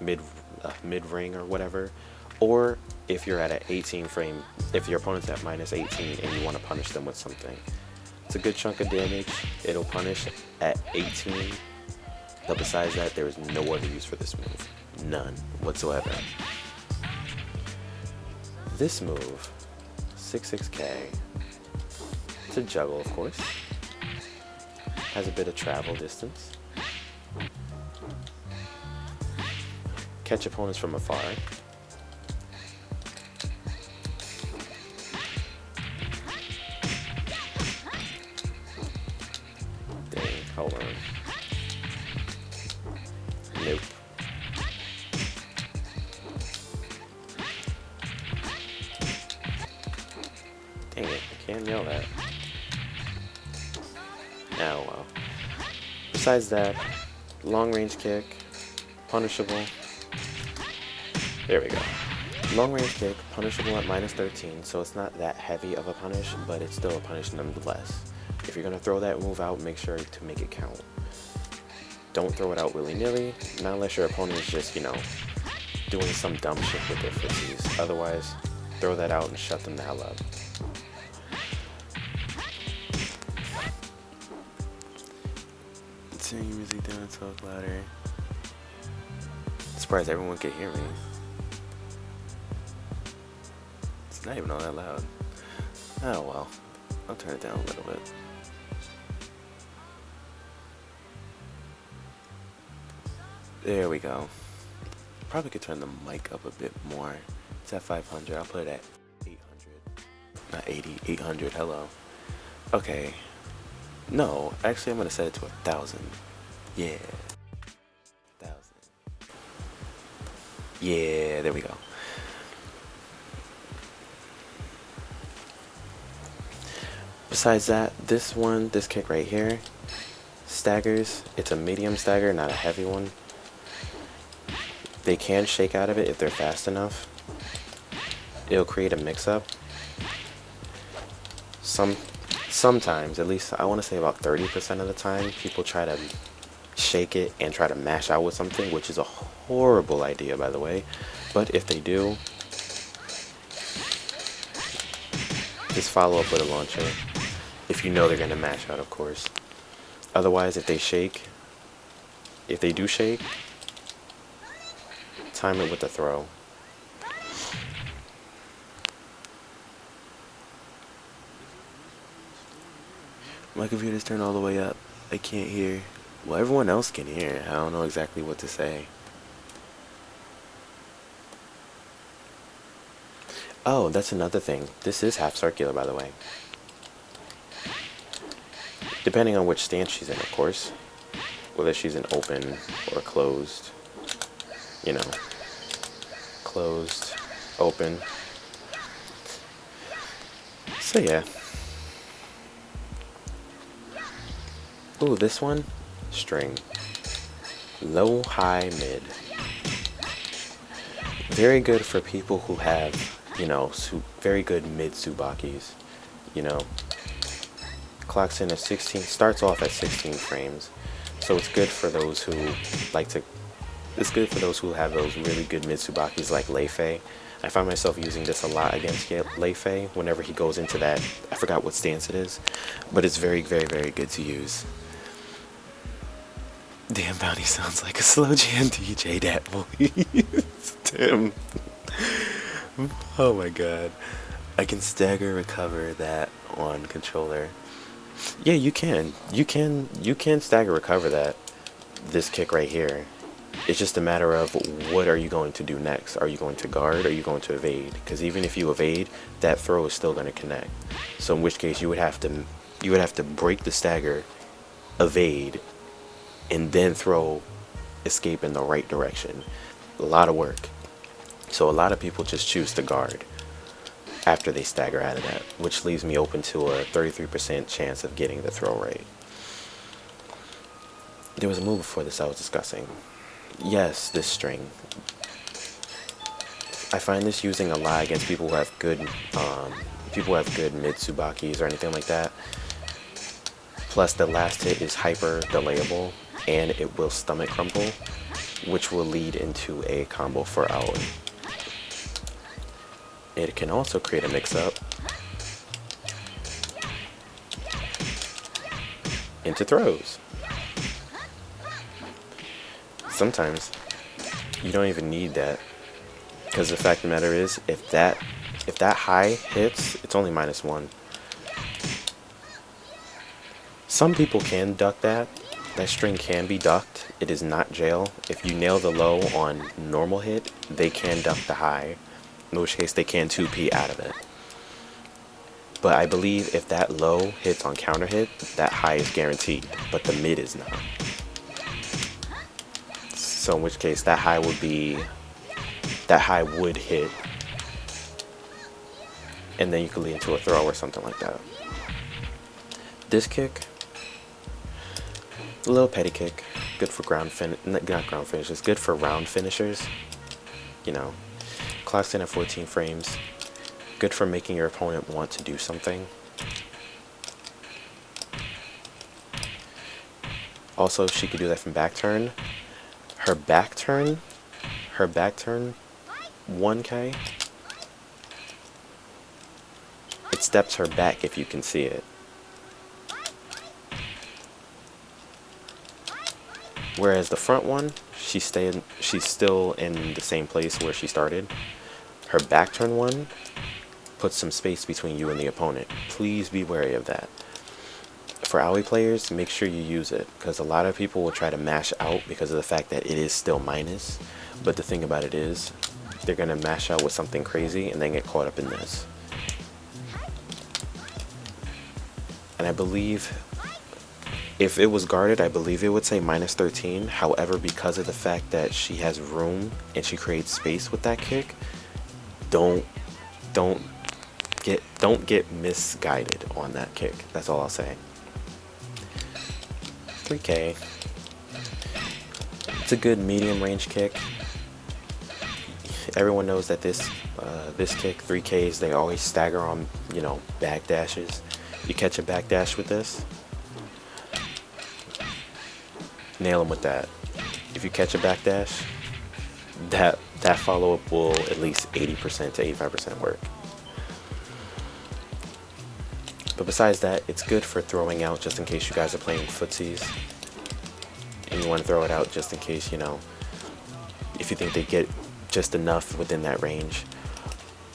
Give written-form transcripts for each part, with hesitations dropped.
mid mid ring or whatever, or if you're at an 18 frame, if your opponent's at minus 18 and you want to punish them with something. It's a good chunk of damage. It'll punish at 18, but besides that, there is no other use for this move. None whatsoever. This move, 6-6K, it's a juggle, of course. Has a bit of travel distance. Catch opponents from afar. Dang, hold on. Nope. Dang it, I can't yell that. Oh well. Besides that, long range kick, punishable. There we go. Long range kick, punishable at minus 13, so it's not that heavy of a punish, but it's still a punish nonetheless. If you're gonna throw that move out, make sure to make it count. Don't throw it out willy-nilly, not unless your opponent is just, you know, doing some dumb shit with their footsies. Otherwise, throw that out and shut them the hell up. Turn your music down and talk louder. Surprised everyone could hear me. It's not even all that loud. Oh well, I'll turn it down a little bit. There we go. Probably could turn the mic up a bit more. It's at 500. I'll put it at 800. Not 80, 800. Hello. Okay. No, actually, I'm gonna set it to 1,000. Yeah. 1,000. Yeah, there we go. Besides that, this kick right here, staggers. It's a medium stagger, not a heavy one. They can shake out of it if they're fast enough. It'll create a mix-up. Sometimes, at least I want to say about 30% of the time, people try to shake it and try to mash out with something, which is a horrible idea, by the way. But if they do, just follow up with a launcher. If you know they're going to mash out, of course. Otherwise, if they do shake, time it with the throw. My computer's turned all the way up. I can't hear. Well, everyone else can hear. I don't know exactly what to say. Oh, that's another thing. This is half circular, by the way. Depending on which stance she's in, of course. Whether she's in open or closed. You know. Closed, open. So yeah. Ooh, this one, string. Low, high, mid. Very good for people who have, you know, very good mid Tsubakis. You know, clocks in at 16, starts off at 16 frames. So it's good for those who like to, it's good for those who have those really good mid Tsubakis like Lei Fei. I find myself using this a lot against Lei Fei whenever he goes into that, I forgot what stance it is, but it's very, very, very good to use. Damn, Bounty sounds like a slow jam DJ, that voice. Damn. Oh my god. I can stagger recover that on controller. Yeah, you can. You can stagger recover that. This kick right here. It's just a matter of what are you going to do next? Are you going to guard or are you going to evade? Because even if you evade, that throw is still going to connect. So in which case you would have to break the stagger, evade, and then throw escape in the right direction. A lot of work. So a lot of people just choose to guard after they stagger out of that, which leaves me open to a 33% chance of getting the throw right. There was a move before this I was discussing. Yes, this string. I find this using a lot against people who have good mid Tsubakis or anything like that. Plus the last hit is hyper delayable and it will stomach crumple, which will lead into a combo for Aoi. It can also create a mix-up into throws. Sometimes you don't even need that, because the fact of the matter is, if that high hits, it's only -1. Some people can duck that. That string can be ducked. It is not jail. If you nail the low on normal hit, they can duck the high, in which case they can 2P out of it. But I believe if that low hits on counter hit, that high is guaranteed, but the mid is not. So in which case that high would hit, and then you could lead into a throw or something like that. This kick, a little petty kick, good for not ground finishes, good for round finishers. You know, clocks in at 14 frames, good for making your opponent want to do something. Also, she could do that from back turn. Her back turn, 1K, it steps her back if you can see it. Whereas the front one, she's still in the same place where she started. Her back turn one puts some space between you and the opponent. Please be wary of that. For Aoi players, make sure you use it, because a lot of people will try to mash out because of the fact that it is still minus. But the thing about it is, they're going to mash out with something crazy and then get caught up in this. And I believe if it was guarded, I believe it would say -13. However, because of the fact that she has room and she creates space with that kick, don't get misguided on that kick. That's all I'll say. 3K. It's a good medium range kick. Everyone knows that this kick, 3Ks, they always stagger on, you know, back dashes. You catch a back dash with this, nail them with that. If you catch a back dash, that follow-up will at least 80% to 85% work. But besides that, it's good for throwing out just in case you guys are playing footsies and you want to throw it out just in case, you know, if you think they get just enough within that range.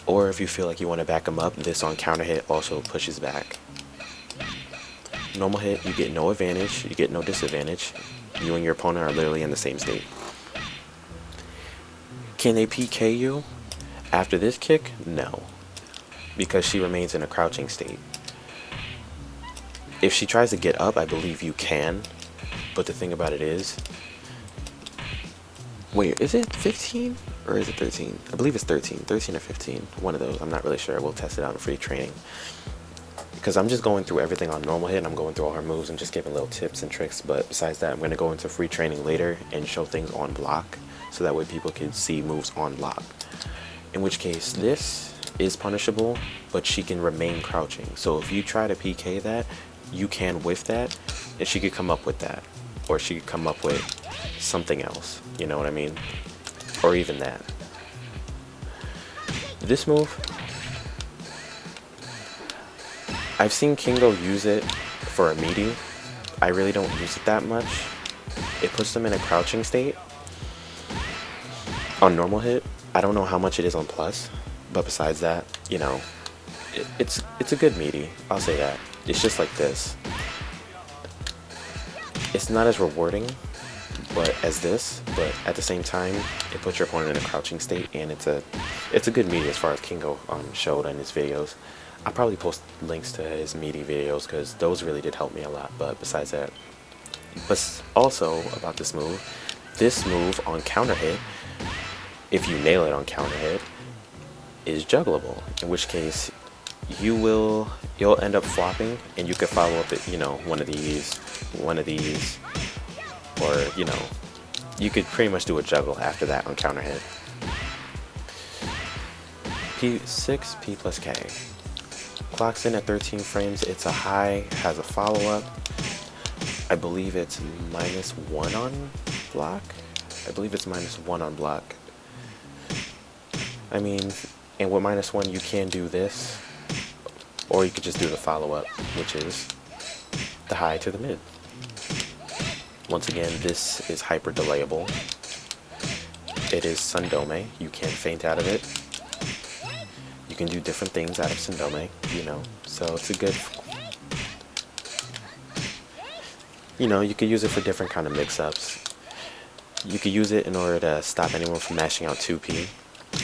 Or if you feel like you want to back them up, this on counter hit also pushes back. Normal hit, you get no advantage, you get no disadvantage. You and your opponent are literally in the same state. Can they PK you after this kick? No, because she remains in a crouching state. If she tries to get up, I believe you can, but the thing about it is, wait, is it 15 or is it 13? I believe it's 13 or 15, one of those. I'm not really sure. We'll test it out in free training, because I'm just going through everything on normal hit and I'm going through all her moves and just giving little tips and tricks. But besides that, I'm going to go into free training later and show things on block, so that way people can see moves on block. In which case, this is punishable, but she can remain crouching. So if you try to PK that, you can whiff that, and she could come up with that, or she could come up with something else, you know what I mean, or even that. This move, I've seen Kingo use it for a meaty. I really don't use it that much. It puts them in a crouching state on normal hit. I don't know how much it is on plus, but besides that, you know, it's a good meaty, I'll say that. It's just like this. It's not as rewarding as this, but at the same time, it puts your opponent in a crouching state, and it's a good meaty as far as Kingo showed in his videos. I'll probably post links to his meaty videos, because those really did help me a lot. But besides that, but also about this move on counter hit, if you nail it on counter hit, is juggleable, in which case you'll end up flopping, and you could follow up at, you know, one of these, or, you know, you could pretty much do a juggle after that on counter hit. P6, P plus K. Clocks in at 13 frames. It's a high, has a follow-up. I believe it's -1 on block. I believe it's -1 on block. I mean, and with -1 you can do this, or you could just do the follow-up, which is the high to the mid. Once again, this is hyper delayable. It is Sundome. You can feint out of it. You can do different things out of Sundome, you know, so it's a good, you know, you could use it for different kind of mix-ups. You could use it in order to stop anyone from mashing out 2P,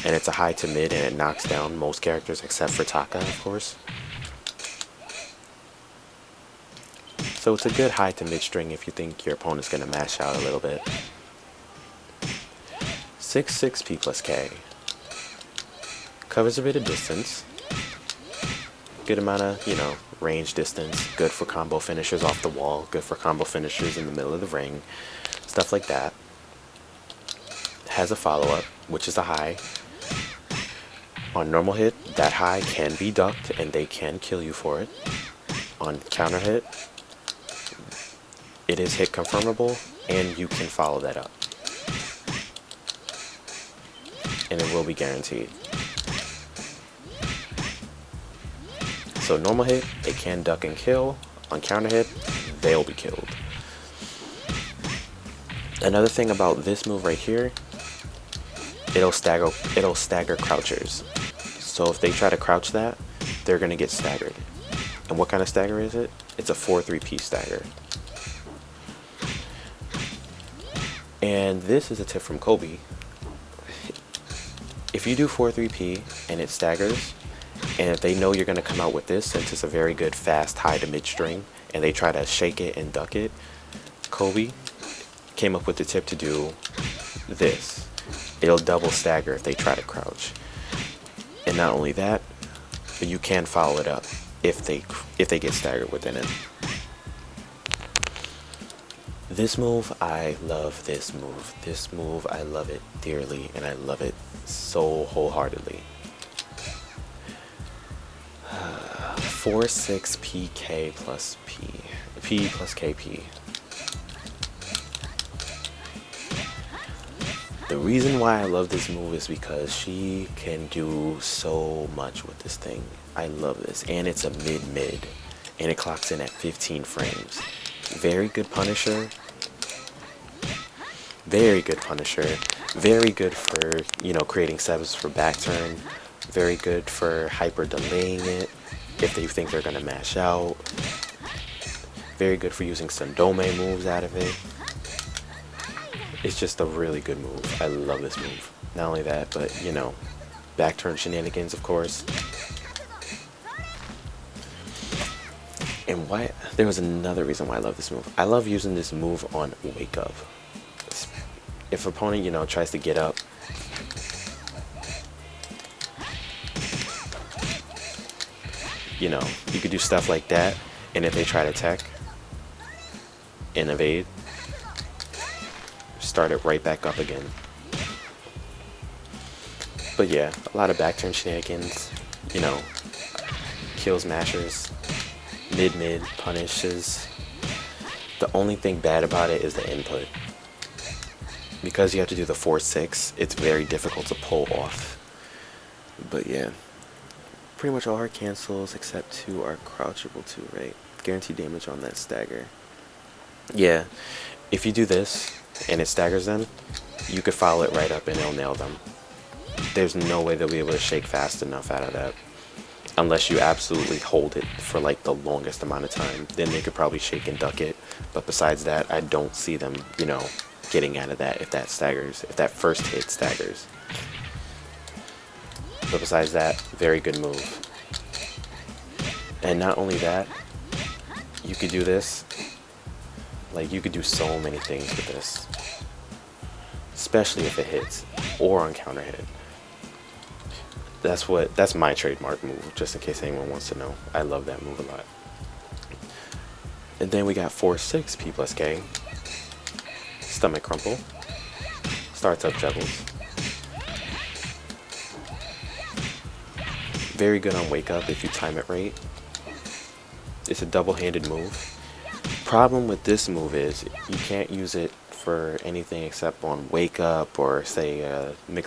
and it's a high to mid and it knocks down most characters except for Taka, of course. So it's a good high to mid string if you think your opponent's going to mash out a little bit. 6/6 P plus K. Covers a bit of distance. Good amount of, you know, range distance. Good for combo finishers off the wall. Good for combo finishers in the middle of the ring. Stuff like that. Has a follow-up, which is a high. On normal hit, that high can be ducked and they can kill you for it. On counter hit, it is hit confirmable and you can follow that up. And it will be guaranteed. So normal hit, it can duck and kill. On counter hit, they'll be killed. Another thing about this move right here, it'll stagger crouchers. So if they try to crouch that, they're gonna get staggered. And what kind of stagger is it? It's a 4-3P stagger. And this is a tip from Kobe. If you do 4-3P and it staggers, and if they know you're going to come out with this, since it's a very good fast high to mid string, and they try to shake it and duck it, Kobe came up with the tip to do this. It'll double stagger if they try to crouch. And not only that, but you can follow it up if they get staggered within it. This move, I love this move. This move, I love it dearly, and I love it so wholeheartedly. 4/6 PK plus P plus KP. The reason why I love this move is because she can do so much with this thing. I love this, and it's a mid, and it clocks in at 15 frames. Very good Punisher. Very good Punisher. Very good for, you know, creating sevens for back turn. Very good for hyper delaying it if they think they're gonna mash out. Very good for using Sundome moves out of it. It's just a really good move. I love this move. Not only that, but, you know, back turn shenanigans, of course. And why, there was another reason why I love this move. I love using this move on wake up. If opponent, you know, tries to get up, you know, you could do stuff like that, and if they try to tech and evade, start it right back up again. But yeah, a lot of back turn shenanigans, you know, kills mashers, mid punishes. The only thing bad about it is the input. Because you have to do the 4/6, it's very difficult to pull off. But yeah, pretty much all her cancels except 2 are crouchable too, right? Guaranteed damage on that stagger. Yeah, if you do this and it staggers them, you could follow it right up and it'll nail them. There's no way they'll be able to shake fast enough out of that. Unless you absolutely hold it for like the longest amount of time, then they could probably shake and duck it. But besides that, I don't see them, you know, getting out of that if that staggers, if that first hit staggers. But besides that, very good move. And not only that, you could do this, like you could do so many things with this, especially if it hits or on counter hit. That's my trademark move, just in case anyone wants to know. I love that move a lot. And then we got 4/6 P plus K. Stomach crumple. Starts up juggles. Very good on wake up if you time it right. It's a double-handed move. Problem with this move is you can't use it for anything except on Wake Up or say mix